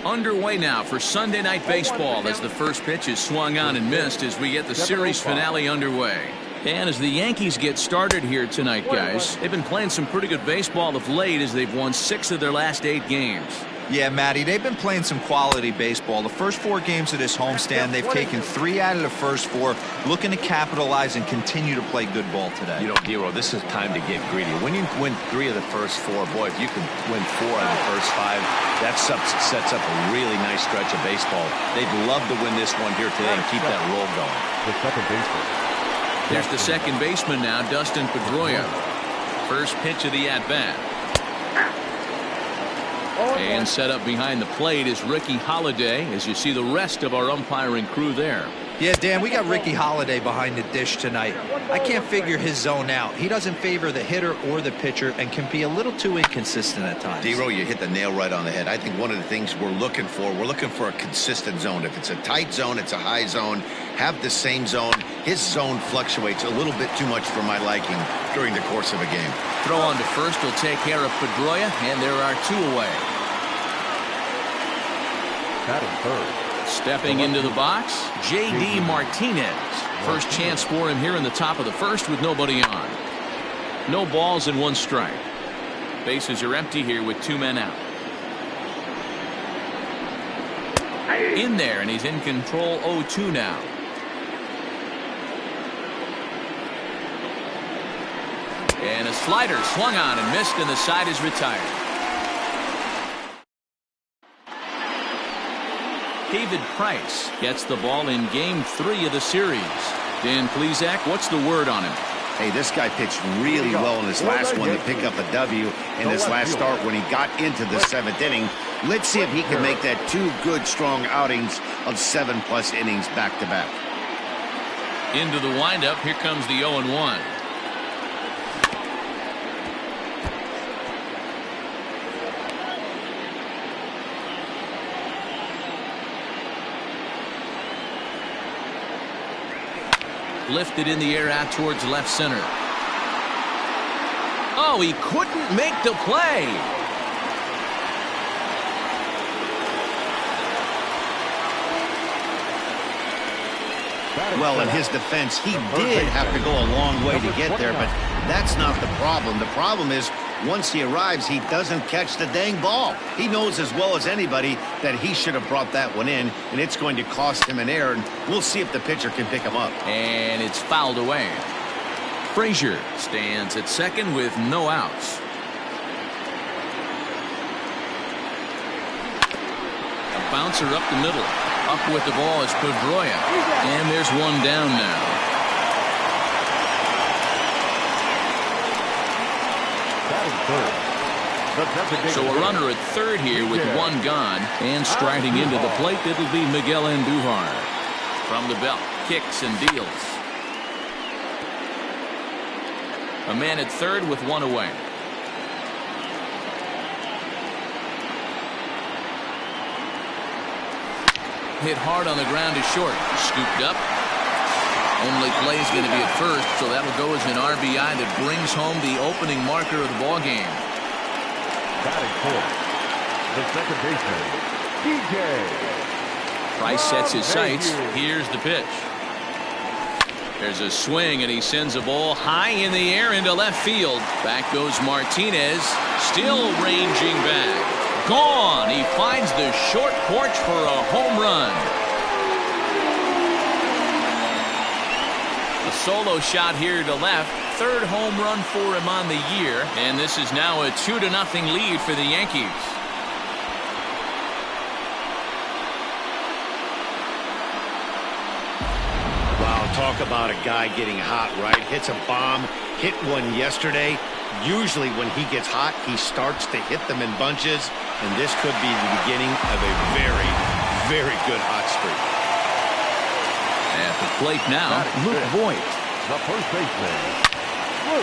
Underway now for Sunday Night Baseball as the first pitch is swung on and missed as we get the series finale underway. And as the Yankees get started here tonight, guys, they've been playing some pretty good baseball of late as they've won 6 of their last 8 games. Yeah, Matty, they've been playing some quality baseball. The first 4 games of this homestand, they've taken 3 out of the first 4, looking to capitalize and continue to play good ball today. You know, Dero, this is time to get greedy. When you win 3 of the first 4, boy, if you can win 4 out of the first 5, that sets up a really nice stretch of baseball. They'd love to win this one here today and keep that roll going. The second baseman. There's the second baseman now, Dustin Pedroia. First pitch of the at-bat. And set up behind the plate is Ricky Holiday as you see the rest of our umpiring crew there. Yeah, Dan, we got Ricky Holiday behind the dish tonight. I can't figure his zone out. He doesn't favor the hitter or the pitcher and can be a little too inconsistent at times. Dero, you hit the nail right on the head. I think one of the things we're looking for a consistent zone. If it's a tight zone, it's a high zone. Have the same zone. His zone fluctuates a little bit too much for my liking during the course of a game. Throw on to first will take care of Pedroia, and there are 2 away. Batting third. Stepping into the box, J.D. Martinez. First chance for him here in the top of the first with nobody on. No balls and 1 strike. Bases are empty here with 2 men out. In there, and he's in control 0-2 now. And a slider swung on and missed, and the side is retired. David Price gets the ball in game 3 of the series. Dan Plesac, what's the word on him? Hey, this guy pitched really well in his last one to pick up a W in his last start when he got into the 7th inning. Let's see if he can make that 2 good, strong outings of 7+ innings back-to-back. Into the windup. Here comes the 0-1. Lifted in the air out towards left center. Oh, he couldn't make the play. Well, in his defense, he did have to go a long way to get there, but that's not the problem. The problem is once he arrives, he doesn't catch the dang ball. He knows as well as anybody that he should have brought that one in, and it's going to cost him an error, and we'll see if the pitcher can pick him up. And it's fouled away. Frazier stands at second with no outs. A bouncer up the middle. Up with the ball is Pedroia. And there's 1 down now. So a runner at third here with 1 gone, and striding into the plate, it'll be Miguel Andujar. From the belt, kicks and deals. A man at third with 1 away. Hit hard on the ground to short. Scooped up. Only play is going to be at first, so that'll go as an RBI that brings home the opening marker of the ball game. Batting fourth, the second baseman, DJ. Price sets his sights. Here's the pitch. There's a swing, and he sends a ball high in the air into left field. Back goes Martinez, still ranging back. Gone. He finds the short porch for a home run. A solo shot here to left. 3rd home run for him on the year. And this is now a 2-0 lead for the Yankees. Wow, talk about a guy getting hot, right? Hits a bomb, hit one yesterday. Usually when he gets hot, he starts to hit them in bunches, and this could be the beginning of a very, very good hot streak. At the plate now, Luke Voigt. The first baseman.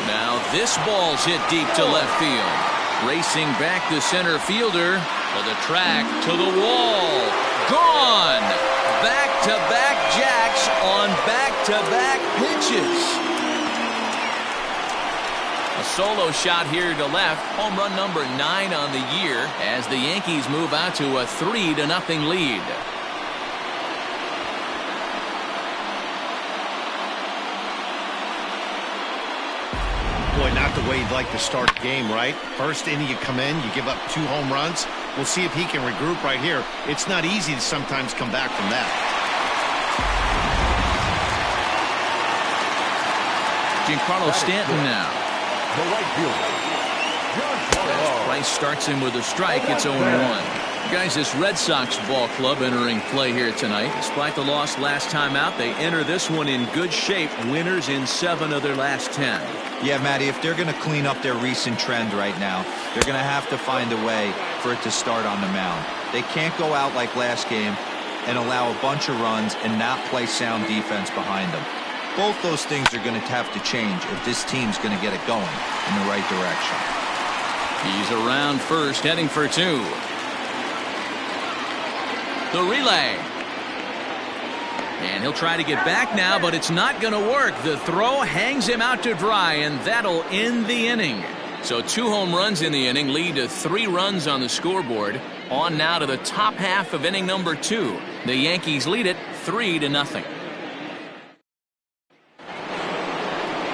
Now this ball's hit deep to left field. Racing back the center fielder to the track, to the wall. Gone! Back-to-back jacks on back-to-back pitches. A solo shot here to left. Home run number 9 on the year as the Yankees move out to a 3-0 lead. Boy, not the way you'd like to start a game, right? First inning you come in, you give up 2 home runs. We'll see if he can regroup right here. It's not easy to sometimes come back from that. Giancarlo Stanton now. The right fielder. As Price starts him with a strike, it's 0-1. Guys, this Red Sox ball club entering play here tonight. Despite the loss last time out, they enter this one in good shape. Winners in 7 of their last 10. Yeah, Matty, if they're going to clean up their recent trend right now, they're going to have to find a way for it to start on the mound. They can't go out like last game and allow a bunch of runs and not play sound defense behind them. Both those things are going to have to change if this team's going to get it going in the right direction. He's around first, heading for 2. The relay. And he'll try to get back now, but it's not going to work. The throw hangs him out to dry, and that'll end the inning. So 2 home runs in the inning lead to 3 runs on the scoreboard. On now to the top half of inning number 2. The Yankees lead it 3-0.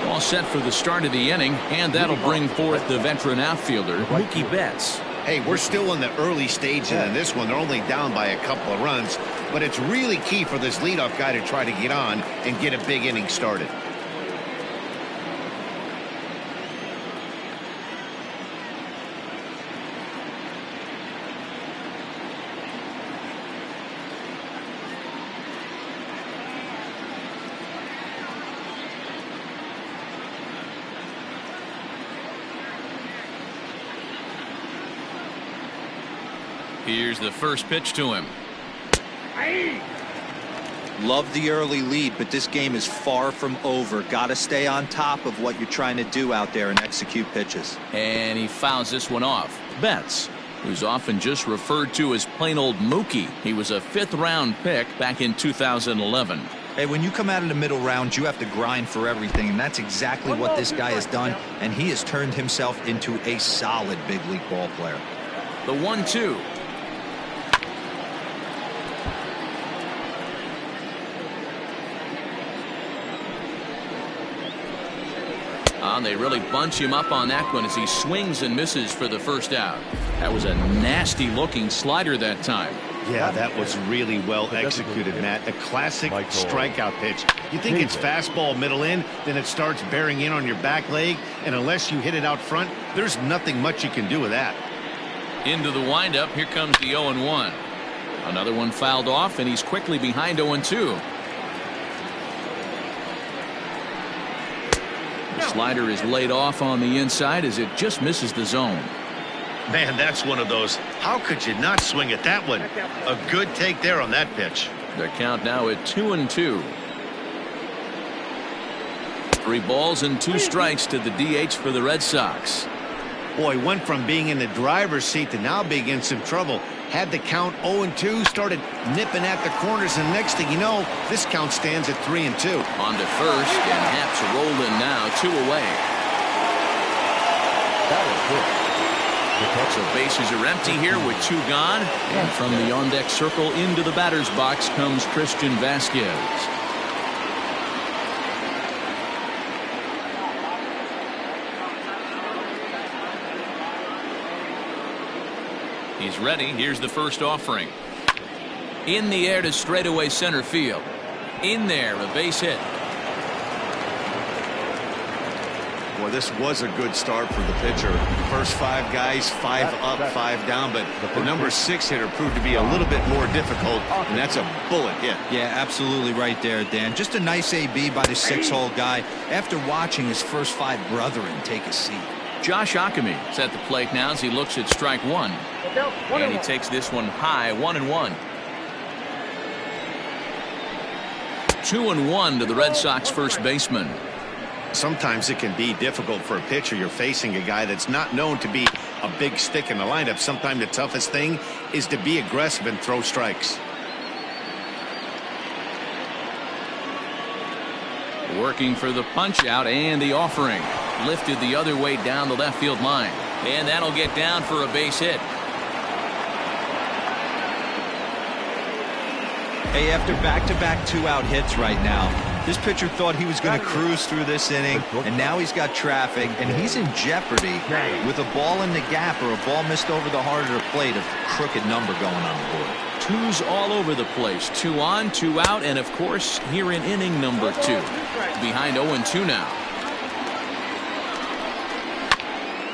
All set for the start of the inning, and that'll bring forth the veteran outfielder, Mookie Betts. Hey, we're still in the early stages in this one. They're only down by a couple of runs, but it's really key for this leadoff guy to try to get on and get a big inning started. Here's the first pitch to him. Love the early lead, but this game is far from over. Got to stay on top of what you're trying to do out there and execute pitches. And he fouls this one off. Betts, who's often just referred to as plain old Mookie. He was a 5th-round pick back in 2011. Hey, when you come out of the middle rounds, you have to grind for everything, and that's exactly what this guy has done, and he has turned himself into a solid big league ball player. The 1-2. They really bunch him up on that one as he swings and misses for the first out. That was a nasty looking slider that time. Yeah, that was really well executed, Matt. A classic strikeout pitch. You think it's fastball middle in, then it starts bearing in on your back leg, and unless you hit it out front, there's nothing much you can do with that. Into the windup, here comes the 0-1. Another one fouled off, and he's quickly behind 0-2. Slider is laid off on the inside as it just misses the zone. Man, that's one of those. How could you not swing at that one? A good take there on that pitch. Their count now at 2-2. 3 balls and 2 strikes to the DH for the Red Sox. Boy, went from being in the driver's seat to now being in some trouble. Had the count 0-2, started nipping at the corners, and next thing you know, this count stands at 3-2. On to first, and Happ's rolled in now, 2 away. So bases are empty here with 2 gone, and from the on-deck circle into the batter's box comes Christian Vasquez. He's ready. Here's the first offering. In the air to straightaway center field. In there, a base hit. Well, this was a good start for the pitcher. First 5 guys, 5 up, 5 down, but the number 6 hitter proved to be a little bit more difficult, and that's a bullet hit. Yeah, absolutely right there, Dan. Just a nice AB by the 6-hole guy after watching his first 5 brethren take a seat. Josh Ockamy is at the plate now as he looks at strike 1. And he takes this one high, 1-1. 2-1 to the Red Sox first baseman. Sometimes it can be difficult for a pitcher. You're facing a guy that's not known to be a big stick in the lineup. Sometimes the toughest thing is to be aggressive and throw strikes. Working for the punch out and the offering. Lifted the other way down the left field line. And that'll get down for a base hit. Hey, after back-to-back two-out hits right now, this pitcher thought he was going to cruise through this inning, and now he's got traffic, and he's in jeopardy with a ball in the gap or a ball missed over the heart of the plate, a crooked number going on the board. Twos all over the place. 2 on, 2 out, and of course here in inning number 2. Behind 0-2 now.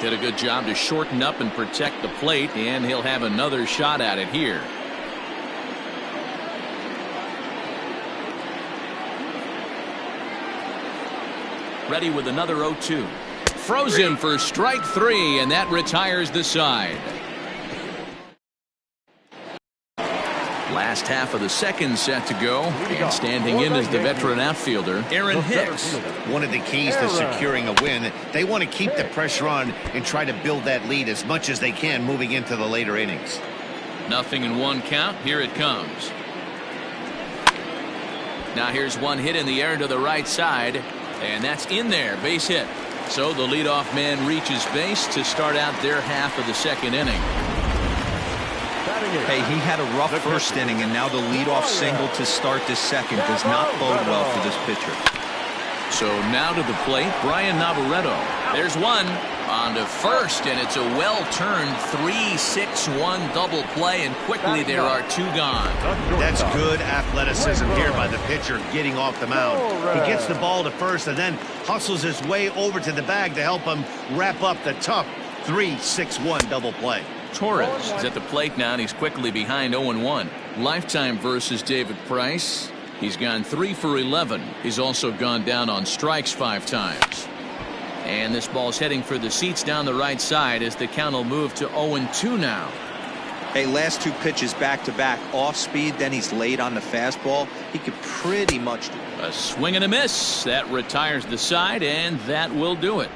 Did a good job to shorten up and protect the plate, and he'll have another shot at it here. Ready with another 0-2. Froze him for strike 3, and that retires the side. Last half of the second set to go, and standing in is the veteran outfielder, Aaron Hicks. One of the keys to securing a win, they want to keep the pressure on and try to build that lead as much as they can moving into the later innings. 0-1 count. Here it comes. Now here's one hit in the air to the right side, and that's in there. Base hit. So the leadoff man reaches base to start out their half of the second inning. Hey, he had a rough first inning, and now the leadoff single to start the second does not bode well for this pitcher. So now to the plate, Brian Navarreto. There's one on to first, and it's a well-turned 3-6-1 double play, and quickly there are 2 gone. That's good athleticism here by the pitcher getting off the mound. He gets the ball to first and then hustles his way over to the bag to help him wrap up the tough 3-6-1 double play. Torres is at the plate now, and he's quickly behind 0-1. Lifetime versus David Price. He's gone 3 for 11. He's also gone down on strikes 5 times. And this ball's heading for the seats down the right side as the count will move to 0-2 now. Hey, last 2 pitches back-to-back off speed, then he's late on the fastball. He could pretty much do it. A swing and a miss. That retires the side, and that will do it.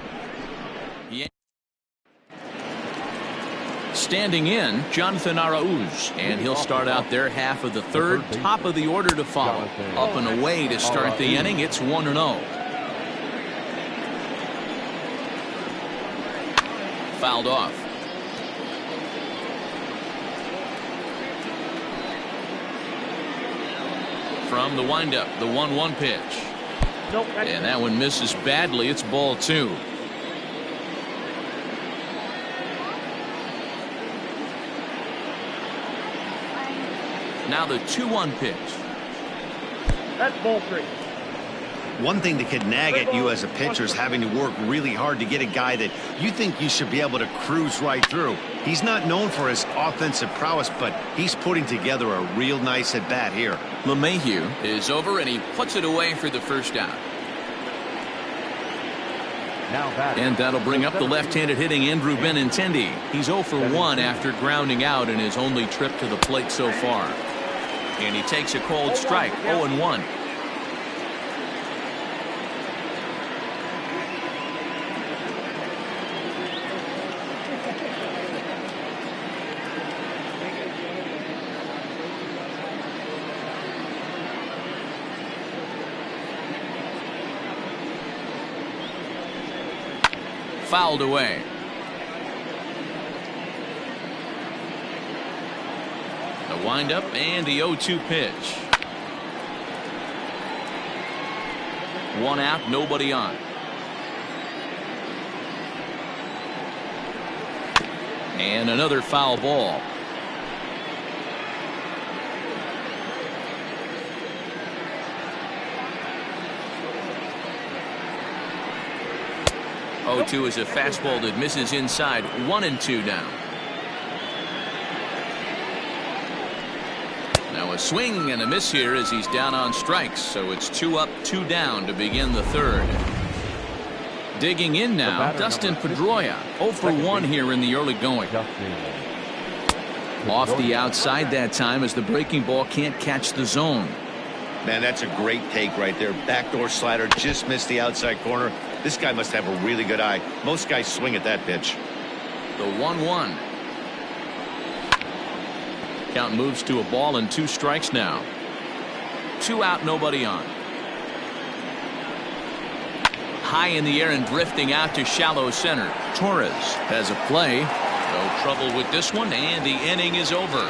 Yeah. Standing in, Jonathan Arauz, and he'll start out their half of the third. Top of the order to follow. Up and away to start the inning. It's 1-0. Fouled off. From the windup, the 1-1 pitch. And that one misses badly. It's ball 2. Now the 2-1 pitch. That's ball 3. One thing that could nag at you as a pitcher is having to work really hard to get a guy that you think you should be able to cruise right through. He's not known for his offensive prowess, but he's putting together a real nice at-bat here. LeMahieu is over, and he puts it away for the first out. And that'll bring up the left-handed hitting Andrew Benintendi. He's 0 for 1 after grounding out in his only trip to the plate so far. And he takes a cold strike, 0-1. Fouled away. The windup and the 0-2 pitch. 1 out, nobody on. And another foul ball. Oh, 0-2 is a fastball that misses inside. 1-2 down. Now a swing and a miss here as he's down on strikes. So it's 2 up, 2 down to begin the third. Digging in now, Dustin Pedroia. 0 for 1 here in the early going. Off the outside that time as the breaking ball can't catch the zone. Man, that's a great take right there. Backdoor slider just missed the outside corner. This guy must have a really good eye. Most guys swing at that pitch. The 1-1. Count moves to a ball and 2 strikes now. 2 out, nobody on. High in the air and drifting out to shallow center. Torres has a play. No trouble with this one, and the inning is over.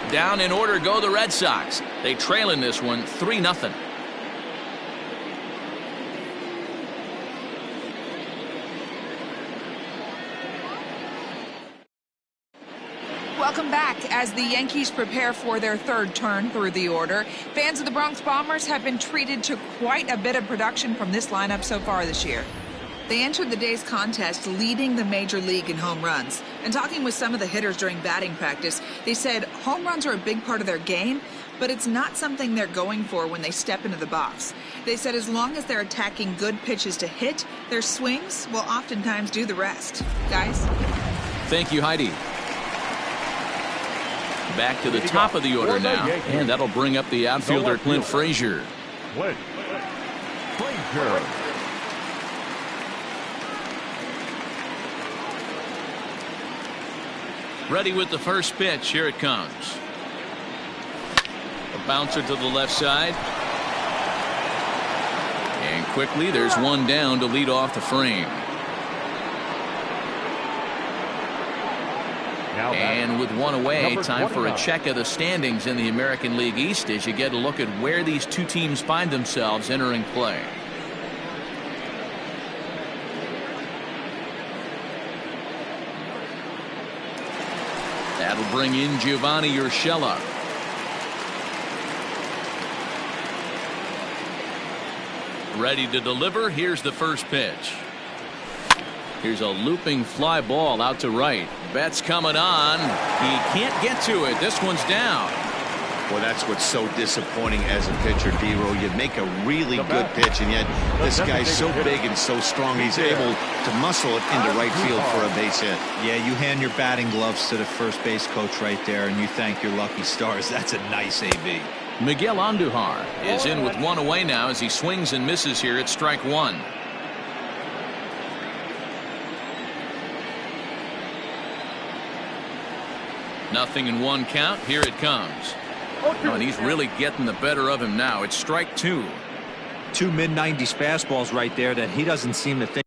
Down in order go the Red Sox. They trail in this one 3-0. Welcome back. As the Yankees prepare for their third turn through the order, fans of the Bronx Bombers have been treated to quite a bit of production from this lineup so far this year. They entered the day's contest leading the major league in home runs. And talking with some of the hitters during batting practice, they said home runs are a big part of their game, but it's not something they're going for when they step into the box. They said as long as they're attacking good pitches to hit, their swings will oftentimes do the rest. Guys? Thank you, Heidi. Back to the top of the order now, and that'll bring up the outfielder Clint Frazier. Clint Frazier. Ready with the first pitch. Here it comes. A bouncer to the left side. And quickly there's one down to lead off the frame. And with one away, time for a check of the standings in the American League East as you get a look at where these two teams find themselves entering play. That'll bring in Giovanni Urshela. Ready to deliver. Here's the first pitch. Here's a looping fly ball out to right. Betts coming on. He can't get to it. This one's down. Well, that's what's so disappointing as a pitcher, D-Row. You make a really good pitch, and yet this guy's so big and so strong, he's able to muscle it into right field for a base hit. Yeah, you hand your batting gloves to the first base coach right there, and you thank your lucky stars. That's a nice AB. Miguel Andujar is in with one away now as he swings and misses here at strike one. Nothing in one count. Here it comes. Oh, and he's really getting the better of him now. It's strike two. Two mid-90s fastballs right there that he doesn't seem to think.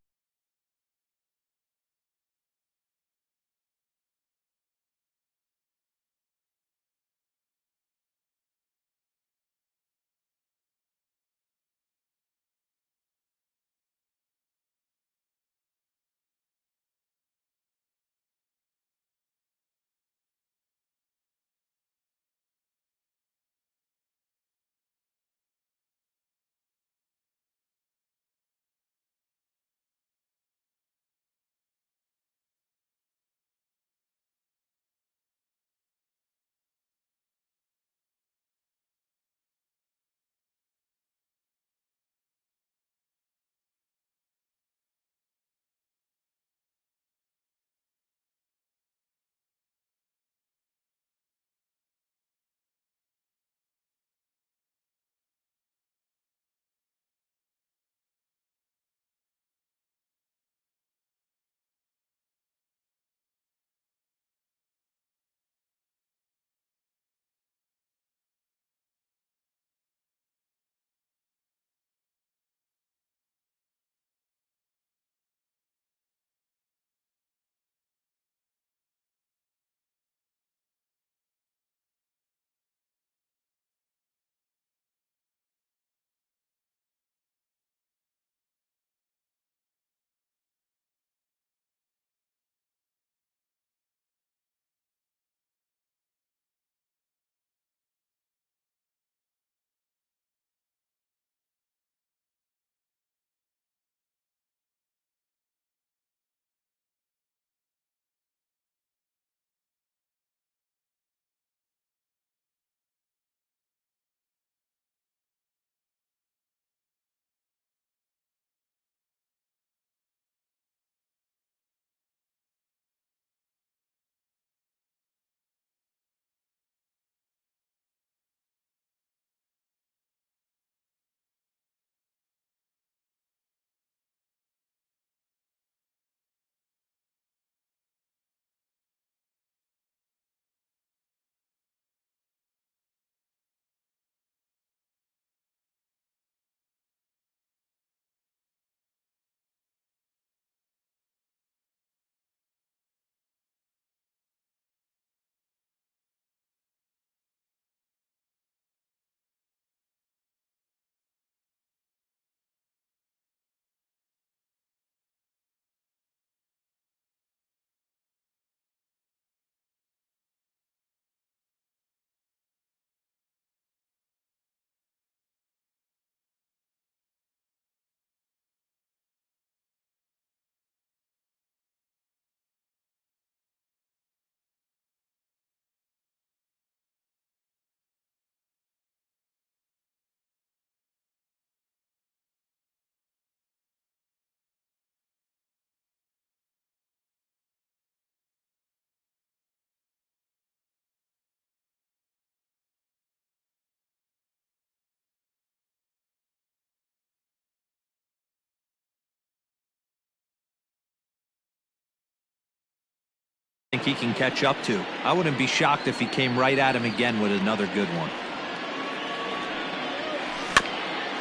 think he can catch up to. I wouldn't be shocked if he came right at him again with another good one.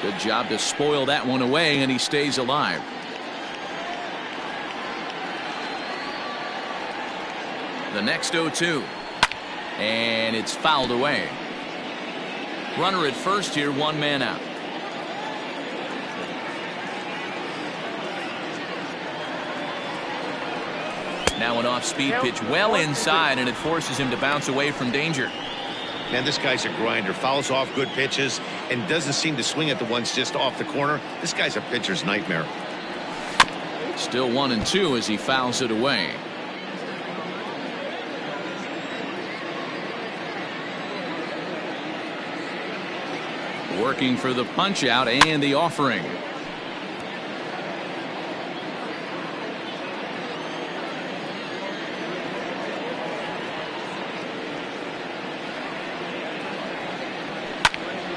Good job to spoil that one away, and he stays alive. The next 0-2. And it's fouled away. Runner at first here, one man out. Now an off-speed pitch well inside, and it forces him to bounce away from danger. Man, this guy's a grinder. Fouls off good pitches and doesn't seem to swing at the ones just off the corner. This guy's a pitcher's nightmare. Still 1-2 as he fouls it away. Working for the punch out and the offering.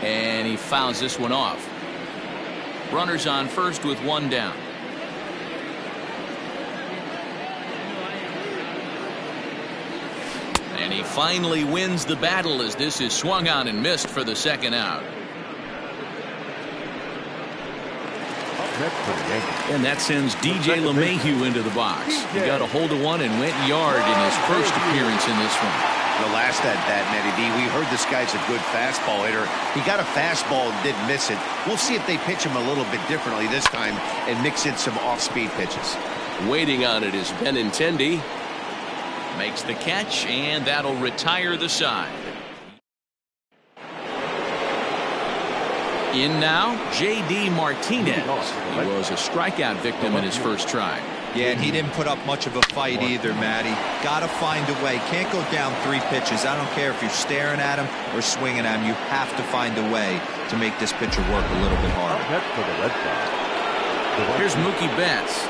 And he fouls this one off. Runners on first with one down. And he finally wins the battle as this is swung on and missed for the second out. And that sends DJ LeMahieu into the box. He got a hold of one and went yard in his first appearance in this one. The last at that, Matty D, we heard this guy's a good fastball hitter. He got a fastball and didn't miss it. We'll see if they pitch him a little bit differently this time and mix in some off-speed pitches. Waiting on it is Benintendi. Makes the catch, and that'll retire the side. In now, J.D. Martinez. He was a strikeout victim in his first try. Yeah, and he didn't put up much of a fight either, Matty. Got to find a way. Can't go down 3 pitches. I don't care if you're staring at him or swinging at him. You have to find a way to make this pitcher work a little bit harder. Here's Mookie Betts.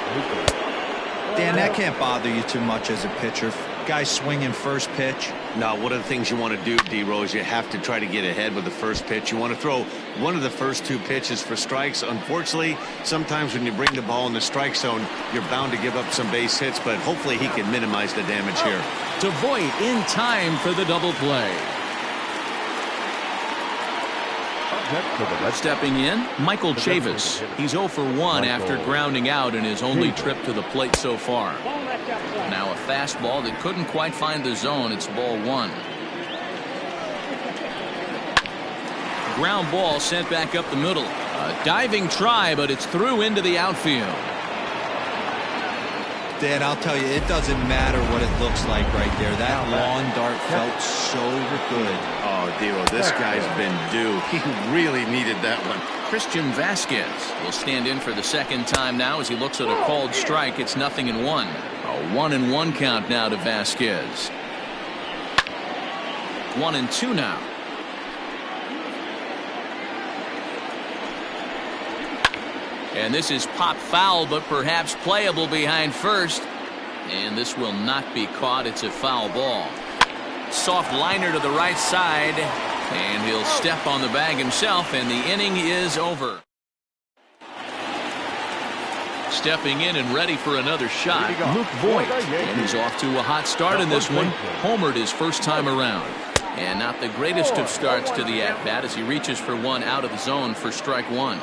Dan, that can't bother you too much as a pitcher. Guy swinging first pitch. Now, one of the things you want to do, D-Rose, you have to try to get ahead with the first pitch. You want to throw one of the first 2 pitches for strikes. Unfortunately, sometimes when you bring the ball in the strike zone, you're bound to give up some base hits, but hopefully he can minimize the damage here. To Voit in time for the double play. Stepping in, Michael Chavis. He's 0 for 1 after grounding out in his only trip to the plate so far. Now a fastball that couldn't quite find the zone. It's ball 1. Ground ball sent back up the middle. A diving try, but it's through into the outfield. Dan, I'll tell you, it doesn't matter what it looks like right there. That lawn dart felt so good. Oh, Dero, this guy's been due. He really needed that one. Christian Vasquez will stand in for the second time now as he looks at a called strike. It's 0-1. A 1-1 count now to Vasquez. 1-2 now. And this is pop foul, but perhaps playable behind first. And this will not be caught. It's a foul ball. Soft liner to the right side. And he'll step on the bag himself, and the inning is over. Stepping in and ready for another shot, Luke Voit. And he's off to a hot start in this one. Homered his first time around. And not the greatest of starts to the at-bat as he reaches for one out of the zone for strike 1.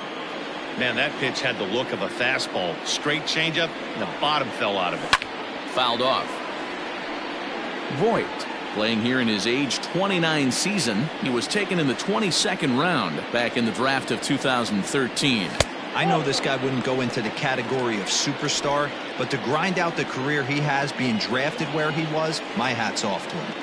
Man, that pitch had the look of a fastball. Straight changeup, and the bottom fell out of it. Fouled off. Voit, playing here in his age 29 season. He was taken in the 22nd round back in the draft of 2013. I know this guy wouldn't go into the category of superstar, but to grind out the career he has being drafted where he was, my hat's off to him.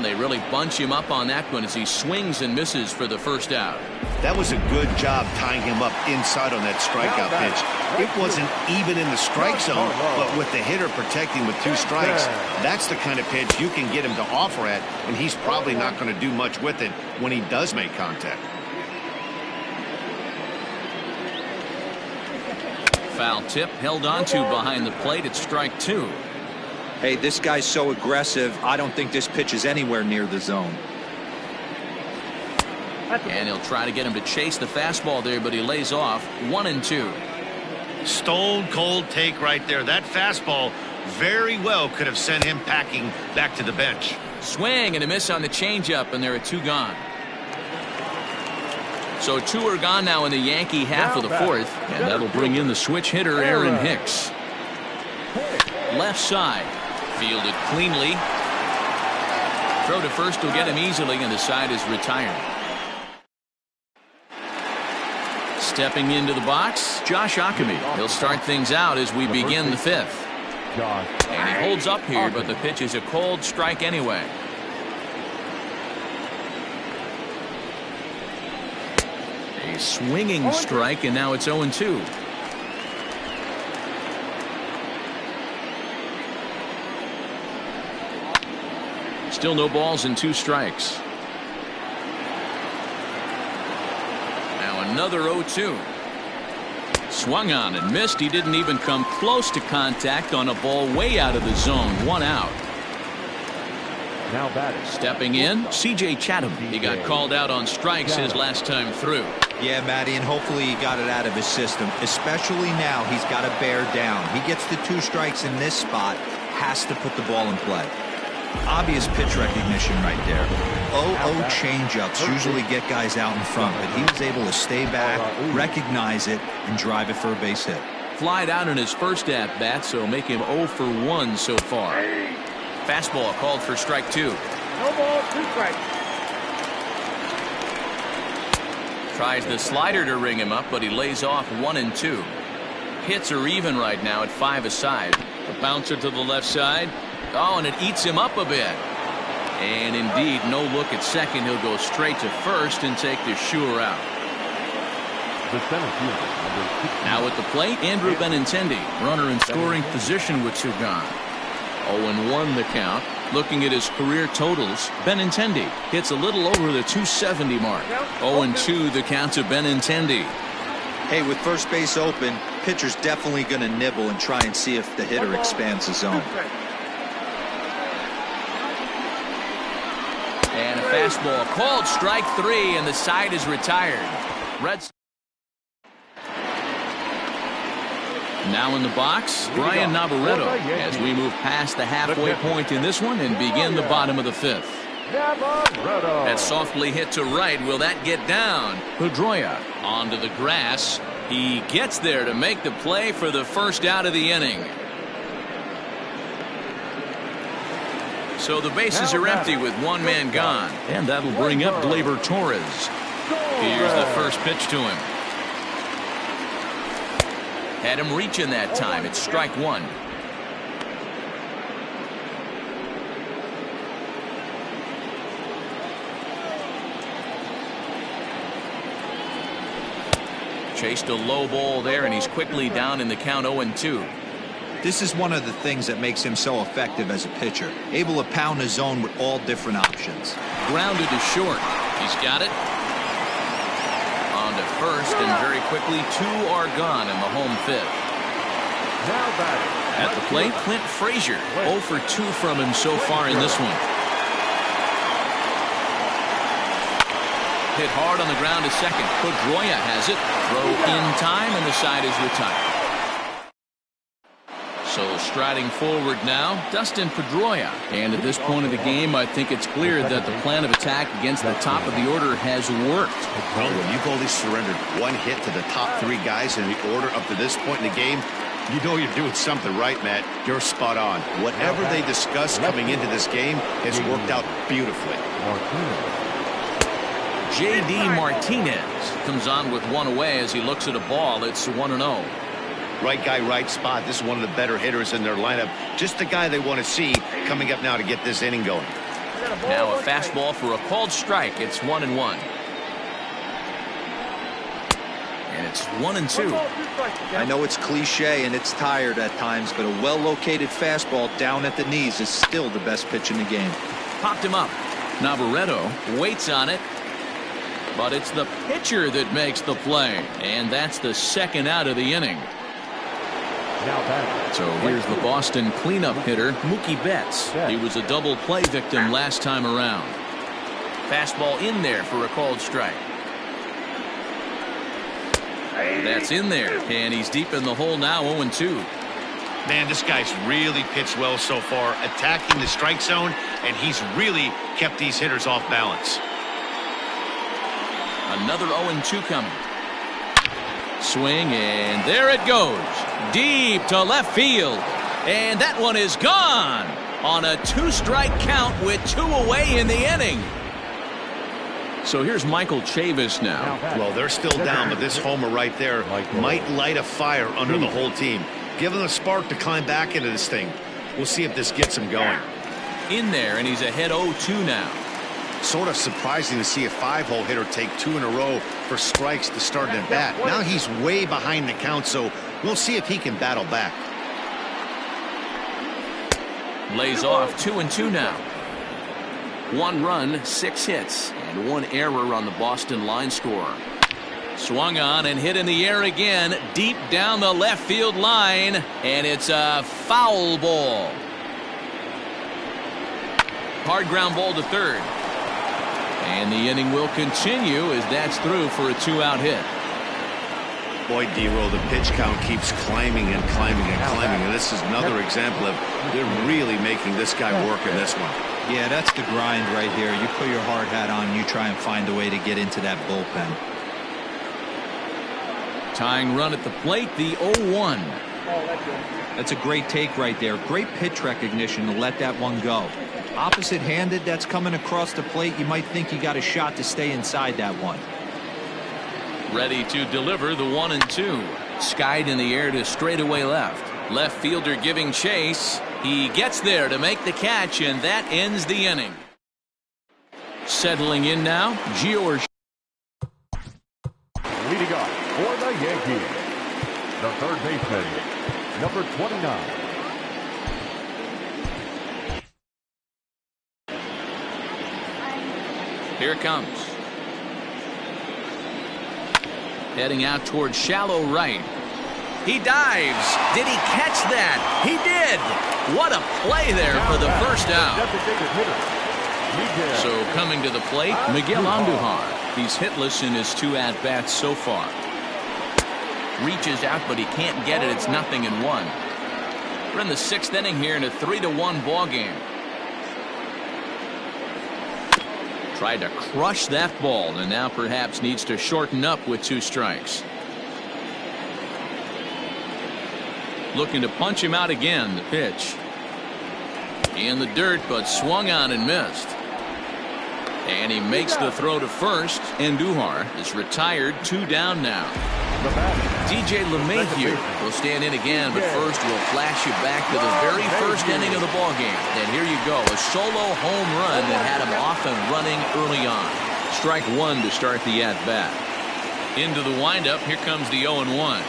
They really bunch him up on that one as he swings and misses for the first out. That was a good job tying him up inside on that strikeout pitch. It wasn't even in the strike zone, but with the hitter protecting with 2 strikes, that's the kind of pitch you can get him to offer at, and he's probably not going to do much with it when he does make contact. Foul tip held onto behind the plate at strike 2. Hey, this guy's so aggressive, I don't think this pitch is anywhere near the zone. And he'll try to get him to chase the fastball there, but he lays off. 1-2. Stone cold take right there. That fastball very well could have sent him packing back to the bench. Swing and a miss on the changeup, and there are 2 gone. So 2 are gone now in the Yankee half of the 4th, and that'll bring in the switch hitter, Aaron Hicks. Left side, fielded cleanly. Throw to first will get him easily, and the side is retired. Stepping into the box, Josh Ockamy. He'll start things out as we begin the 5th. And he holds up here, but the pitch is a cold strike anyway. A swinging strike, and now it's 0-2. Still no balls and 2 strikes. Now another 0-2. Swung on and missed. He didn't even come close to contact on a ball way out of the zone. 1 out. Now batting. Stepping in, C.J. Chatham. He got called out on strikes his last time through. Yeah, Matty, and hopefully he got it out of his system. Especially now, he's got to bear down. He gets the 2 strikes in this spot, has to put the ball in play. Obvious pitch recognition right there. 0-0 changeups usually get guys out in front, but he was able to stay back, recognize it, and drive it for a base hit. Flied out in his first at-bat, so make him 0 for 1 so far. Fastball called for strike 2. No ball, 2 strikes. Tries the slider to ring him up, but he lays off 1-2. Hits are even right now at 5 aside. A bouncer to the left side. Oh, and it eats him up a bit. And indeed, no look at second. He'll go straight to first and take the sure out. The center fielder, number 16. Now at the plate, Andrew Benintendi. Runner in scoring position with 2 gone. 0-1 the count. Looking at his career totals, Benintendi hits a little over the 270 mark. 0-2 the count to Benintendi. Hey, with first base open, pitcher's definitely going to nibble and try and see if the hitter expands the zone. And a fastball called strike 3, and the side is retired. Reds. Now in the box, Brian Navarreto as we move past the halfway point in this one and begin the bottom of the 5th. That softly hit to right. Will that get down? Pedroia onto the grass. He gets there to make the play for the first out of the inning. So the bases are empty with 1 man gone. And that'll bring up Gleyber Torres. Here's the first pitch to him. Had him reaching that time. It's strike 1. Chased a low ball there, and he's quickly down in the count 0-2. This is one of the things that makes him so effective as a pitcher. Able to pound the zone with all different options. Grounded to short. He's got it. On to first, and very quickly 2 are gone in the home 5th. Now batting. At the plate, Clint Frazier. 0 for 2 from him so far in this one. Hit hard on the ground to second. Pedroia has it. Throw in time, and the side is retired. So striding forward now, Dustin Pedroia. And at this point of the game, I think it's clear that the plan of attack against the top of the order has worked. Well, when you've only surrendered 1 hit to the top 3 guys in the order up to this point in the game, you know you're doing something right, Matt. You're spot on. Whatever they discussed coming into this game has worked out beautifully. J.D. Martinez comes on with 1 away as he looks at a ball. It's 1-0. Right guy, right spot. This is one of the better hitters in their lineup. Just the guy they want to see coming up now to get this inning going. Now a fastball for a called strike. It's 1-1. And it's 1-2. I know it's cliche and it's tired at times, but a well-located fastball down at the knees is still the best pitch in the game. Popped him up. Navarreto waits on it. But it's the pitcher that makes the play. And that's the 2nd out of the inning. So here's the Boston cleanup hitter, Mookie Betts. He was a double play victim last time around. Fastball in there for a called strike. That's in there, and he's deep in the hole now, 0-2. Man, this guy's really pitched well so far, attacking the strike zone, and he's really kept these hitters off balance. Another 0-2 coming. Swing, and there it goes. Deep to left field. And that one is gone on a 2-strike count with 2 away in the inning. So here's Michael Chavis now. Well, they're still down, but this homer right there might light a fire under the whole team. Give them a spark to climb back into this thing. We'll see if this gets him going. In there, and he's ahead 0-2 now. Sort of surprising to see a 5-hole hitter take 2 in a row for strikes to start an at-bat. Now he's way behind the count, so we'll see if he can battle back. Lays off 2-2 now. 1 run, 6 hits, and 1 error on the Boston line score. Swung on and hit in the air again, deep down the left field line, and it's a foul ball. Hard ground ball to third. And the inning will continue as that's through for a 2-out hit. Boy, D-Roll, the pitch count keeps climbing and climbing and climbing, and this is another example of they're really making this guy work in this one. Yeah, that's the grind right here. You put your hard hat on, you try and find a way to get into that bullpen. Tying run at the plate, the 0-1. That's a great take right there. Great pitch recognition to let that one go. Opposite-handed, that's coming across the plate. You might think you got a shot to stay inside that one. Ready to deliver the 1-2. Skied in the air to straightaway left. Left fielder giving chase. He gets there to make the catch, and that ends the inning. Settling in now, Gio. Leading off for the Yankees, the third baseman, number 29. Here it comes. Heading out towards shallow right. He dives. Did he catch that? He did. What a play there for the first out. So coming to the plate, Miguel Andujar. He's hitless in his 2 at-bats so far. Reaches out, but he can't get it. It's 0-1. We're in the 6th inning here in a 3-1 ball game. Tried to crush that ball, and now perhaps needs to shorten up with 2 strikes. Looking to punch him out again. The pitch. In the dirt, but swung on and missed. And he makes the throw to first. Andujar is retired, 2 down now. DJ LeMahieu will stand in again, but first we'll flash you back to the very first inning of the ball game. And here you go, a solo home run that had him off and running early on. Strike 1 to start the at-bat. Into the windup, here comes the 0-1.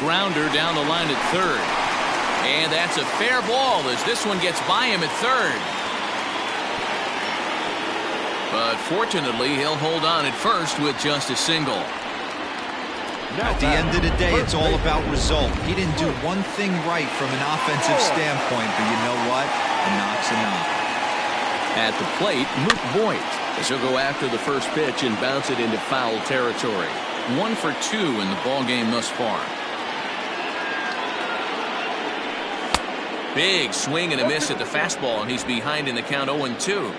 Grounder down the line at third. And that's a fair ball as this one gets by him at third. But fortunately, he'll hold on at first with just a single. At the end of the day, it's all about result. He didn't do one thing right from an offensive standpoint, but you know what? A knock's a knock. At the plate, Luke Voigt, as he'll go after the first pitch and bounce it into foul territory. 1 for 2 in the ball game thus far. Big swing and a miss at the fastball, and he's behind in the count 0-2.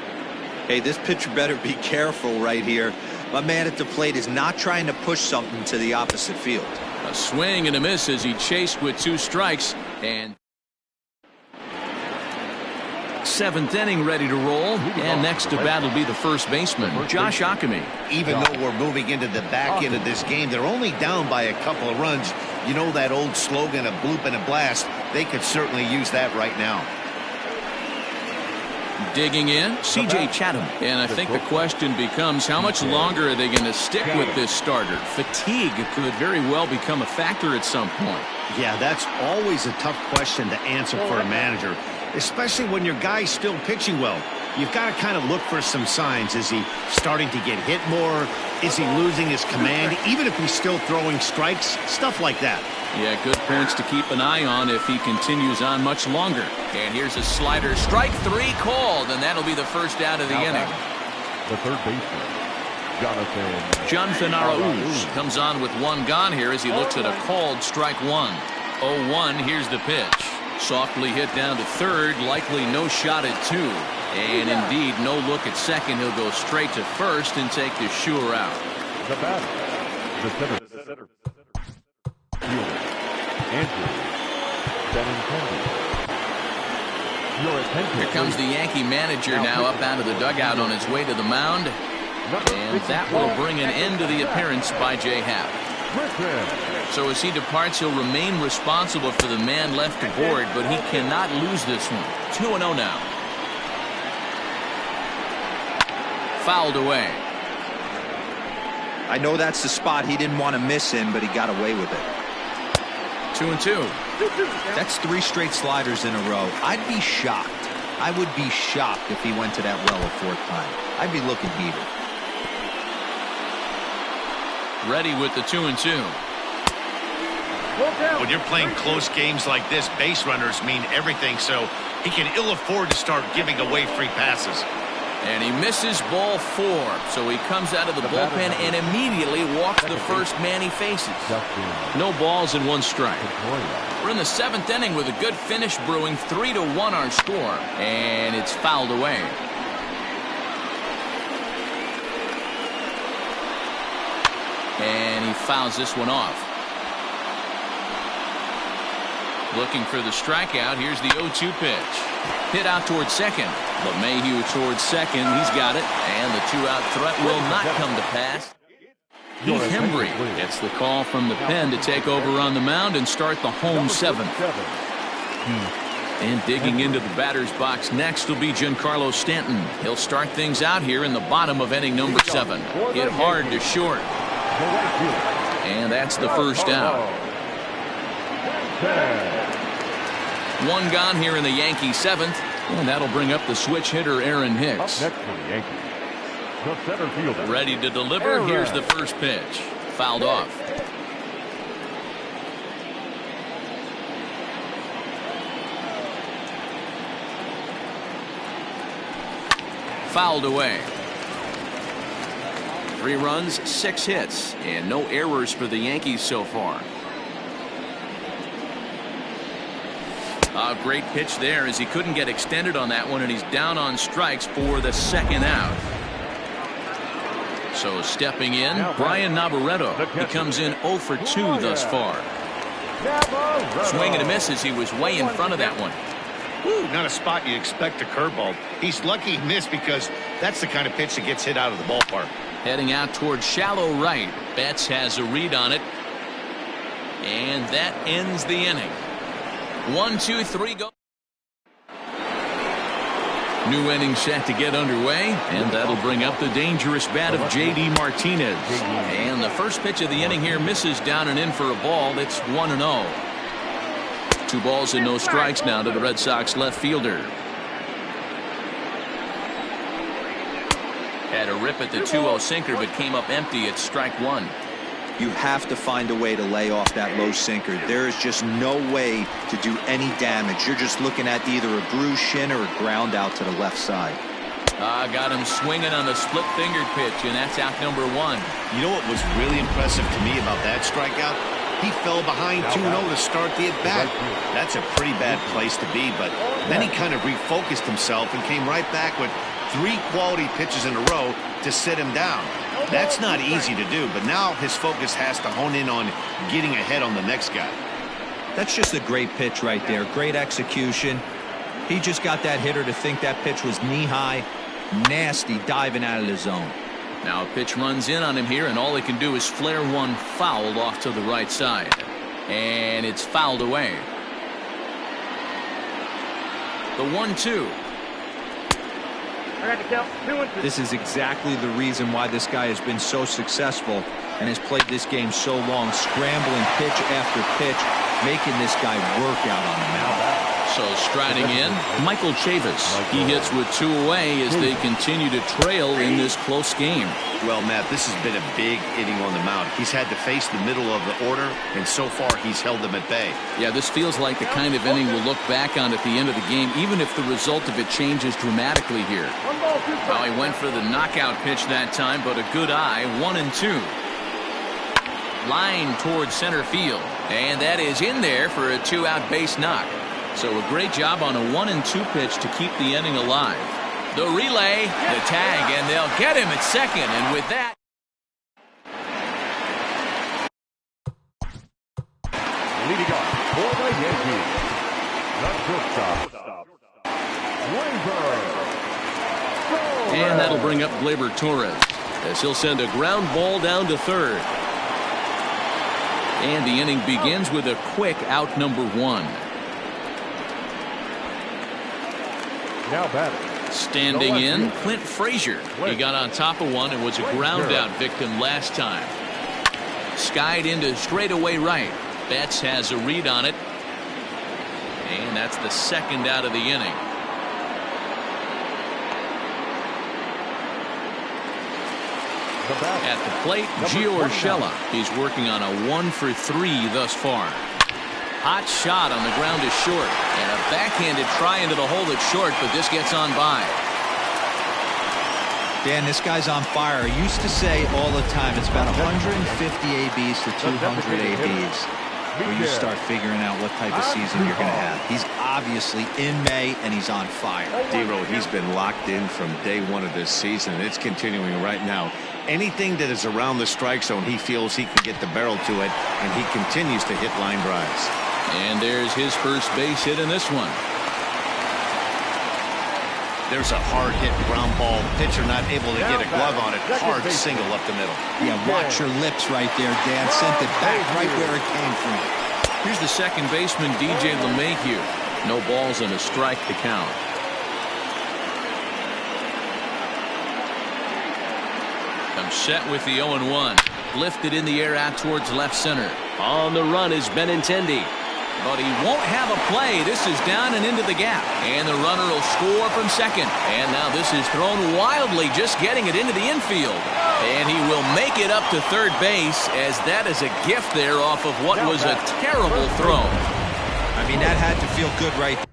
Hey, this pitcher better be careful right here. My man at the plate is not trying to push something to the opposite field. A swing and a miss as he chased with 2 strikes. And 7th inning ready to roll. And next to bat will be the first baseman, Josh Ockamy. Even though we're moving into the back end of this game, they're only down by a couple of runs. You know that old slogan, a bloop and a blast. They could certainly use that right now. Digging in, C.J. Chatham. And I think the question becomes, how much longer are they going to stick with this starter? Fatigue could very well become a factor at some point. Yeah, that's always a tough question to answer for a manager, especially when your guy's still pitching well. You've got to kind of look for some signs. Is he starting to get hit more? Is he losing his command, even if he's still throwing strikes? Stuff like that. Yeah, good points to keep an eye on if he continues on much longer. And here's a slider. Strike 3 called, and that'll be the first out of the inning. The third baseman, Jonathan Arauz comes on with 1 gone here as he looks at a called strike 1. 0-1. Here's the pitch. Softly hit down to third. Likely no shot at 2. And indeed, no look at second. He'll go straight to first and take the sure out. The batter, the center fielder, Andrew Benintendi. Here comes the Yankee manager now up out of the dugout on his way to the mound. And that will bring an end to the appearance by Jay Happ. So as he departs, he'll remain responsible for the man left aboard, but he cannot lose this one. 2-0 now. Fouled away. I know that's the spot he didn't want to miss in, but he got away with it. 2-2. That's 3 straight sliders in a row. I'd be shocked. I would be shocked if he went to that well a 4th time. I'd be looking heated. Ready with the 2-2. When you're playing close games like this, base runners mean everything, so he can ill afford to start giving away free passes. And he misses ball 4, so he comes out of the bullpen and immediately walks the first man he faces. No balls and 1 strike. We're in the 7th inning with a good finish brewing. 3-1 our score, and it's fouled away. And he fouls this one off. Looking for the strikeout. Here's the 0-2 pitch. Hit out towards second. LeMahieu towards second. He's got it. And the 2-out threat will not come to pass. Heath Hembry gets the call from the pen to take over on the mound and start the home 7th. And digging into the batter's box next will be Giancarlo Stanton. He'll start things out here in the bottom of inning number 7. Hit hard to short. And that's the first out. 1 gone here in the Yankee 7th, and that'll bring up the switch hitter Aaron Hicks. Up next for the Yankees, the center fielder. Ready to deliver. Here's the first pitch. Fouled off. Fouled away. 3 runs, 6 hits, and no errors for the Yankees so far. A great pitch there as he couldn't get extended on that one, and he's down on strikes for the 2nd out. So stepping in, Brian Navarreto. He comes in 0 for 2 thus far. Swing and a miss as he was way in front of that one. Woo, not a spot you'd expect a curveball. He's lucky he missed because that's the kind of pitch that gets hit out of the ballpark. Heading out towards shallow right. Betts has a read on it. And that ends the inning. 1, 2, 3, go. New inning set to get underway, and that'll bring up the dangerous bat of J.D. Martinez. And the first pitch of the inning here misses down and in for a ball. It's 1-0. 2 balls and no strikes now to the Red Sox left fielder. Had a rip at the 2-0 sinker, but came up empty at strike 1. You have to find a way to lay off that low sinker. There is just no way to do any damage. You're just looking at either a bruised shin or a ground out to the left side. Got him swinging on a split-fingered pitch, and that's out number 1. You know what was really impressive to me about that strikeout? He fell behind 2-0 to start the at-bat. That's a pretty bad place to be, but then he kind of refocused himself and came right back with 3 quality pitches in a row to sit him down. That's not easy to do, but now his focus has to hone in on getting ahead on the next guy. That's just a great pitch right there. Great execution. He just got that hitter to think that pitch was knee-high. Nasty diving out of the zone. Now a pitch runs in on him here, and all he can do is flare one foul off to the right side. And it's fouled away. The 1-2. This is exactly the reason why this guy has been so successful and has played this game so long, scrambling pitch after pitch, making this guy work out on the mound. So striding in, Michael Chavis. He hits with 2 away as they continue to trail in this close game. Well, Matt, this has been a big inning on the mound. He's had to face the middle of the order, and so far he's held them at bay. Yeah, this feels like the kind of inning we'll look back on at the end of the game, even if the result of it changes dramatically here. Well, he went for the knockout pitch that time, but a good eye, 1-2. Line towards center field. And that is in there for a 2-out base knock. So a great job on a 1-2 pitch to keep the inning alive. The relay, the tag, and they'll get him at second. And with that, Leading up for the Yankees, the shortstop, Gleyber. and that'll bring up Gleyber Torres as he'll send a ground ball down to third. And the inning begins with a quick out number 1. Now batting. Standing in, Clint Frazier. He got on top of one and was a ground out victim last time. Skied into straightaway right. Betts has a read on it. And that's the second out of the inning. At the plate, Gio Urshela. He's working on a 1-for-3 thus far. Hot shot on the ground is short. And a backhanded try into the hole that's short, but this gets on by. Dan, this guy's on fire. I used to say all the time, it's about 150 ABs to 200 ABs where you start figuring out what type of season you're going to have. He's obviously in May, and he's on fire. D-Row, he's been locked in from day one of this season. It's continuing right now. Anything that is around the strike zone, he feels he can get the barrel to it, and he continues to hit line drives. And there's his first base hit in this one. There's a hard hit ground ball. Pitcher not able to get a glove on it. Hard single up the middle. Yeah, watch your lips right there, Dan. Sent it back right where it came from. Here's the second baseman, DJ LeMahieu. No balls and a strike to count. I'm set with the 0-1. Lifted in the air out towards left center. On the run is Benintendi. But he won't have a play. This is down and into the gap. And the runner will score from second. And now this is thrown wildly, just getting it into the infield. And he will make it up to third base, as that is a gift there off of what was a terrible throw. I mean, that had to feel good right there.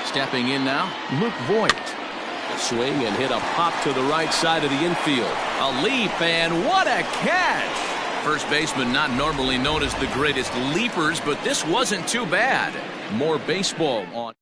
Stepping in now, Luke Voigt. A swing and hit a pop to the right side of the infield. A leap, and what a catch! First baseman not normally known as the greatest leapers, but this wasn't too bad. More baseball on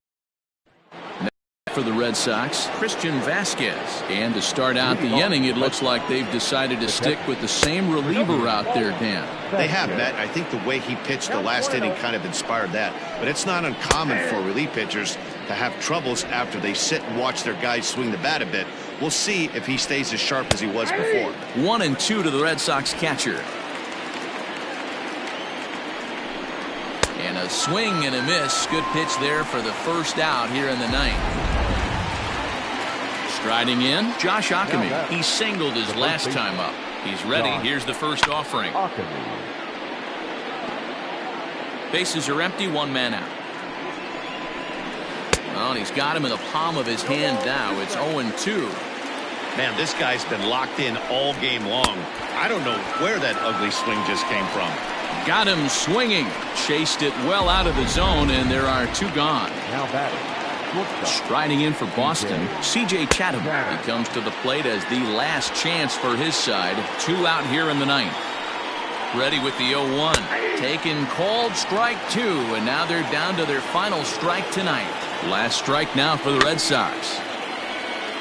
for the Red Sox, Christian Vasquez. And to start out the inning, it looks like they've decided to stick with the same reliever out there, Dan. They have, Matt. I think the way he pitched the last inning kind of inspired that. But it's not uncommon for relief pitchers to have troubles after they sit and watch their guys swing the bat a bit. We'll see if he stays as sharp as he was before. 1-2 to the Red Sox catcher. And a swing and a miss. Good pitch there for the first out here in the ninth. Striding in, Josh Ockamy. He singled his last time up. He's ready. Here's the first offering. Bases are empty, 1 man out. Well, he's got him in the palm of his hand now. It's 0-2. Man, this guy's been locked in all game long. I don't know where that ugly swing just came from. Got him swinging. Chased it well out of the zone, and there are 2 gone. Now batting. Striding in for Boston, C.J. Chatham. He comes to the plate as the last chance for his side. 2 out here in the ninth. Ready with the 0-1. Taken, called, strike 2, and now they're down to their final strike tonight. Last strike now for the Red Sox.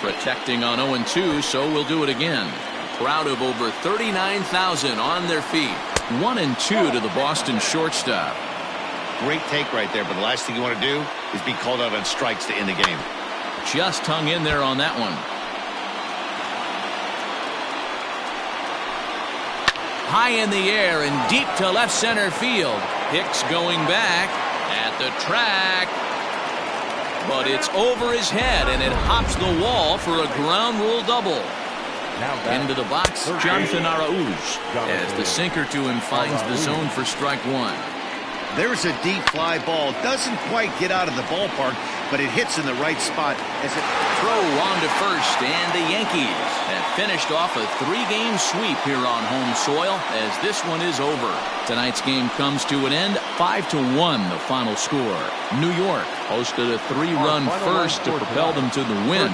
Protecting on 0-2, so we'll do it again. Crowd of over 39,000 on their feet. 1-2 to the Boston shortstop. Great take right there, but the last thing you want to do is be called out on strikes to end the game. Just hung in there on that one. High in the air and deep to left center field. Hicks going back at the track. But it's over his head, and it hops the wall for a ground rule double. Into the box, Jonathan Araújo, as the sinker to him finds the zone for strike 1. There's a deep fly ball. Doesn't quite get out of the ballpark, but it hits in the right spot. As it Throw on to first, and the Yankees have finished off a 3-game sweep here on home soil as this one is over. Tonight's game comes to an end, 5-1 the final score. New York hosted a 3-run first to propel them to the win.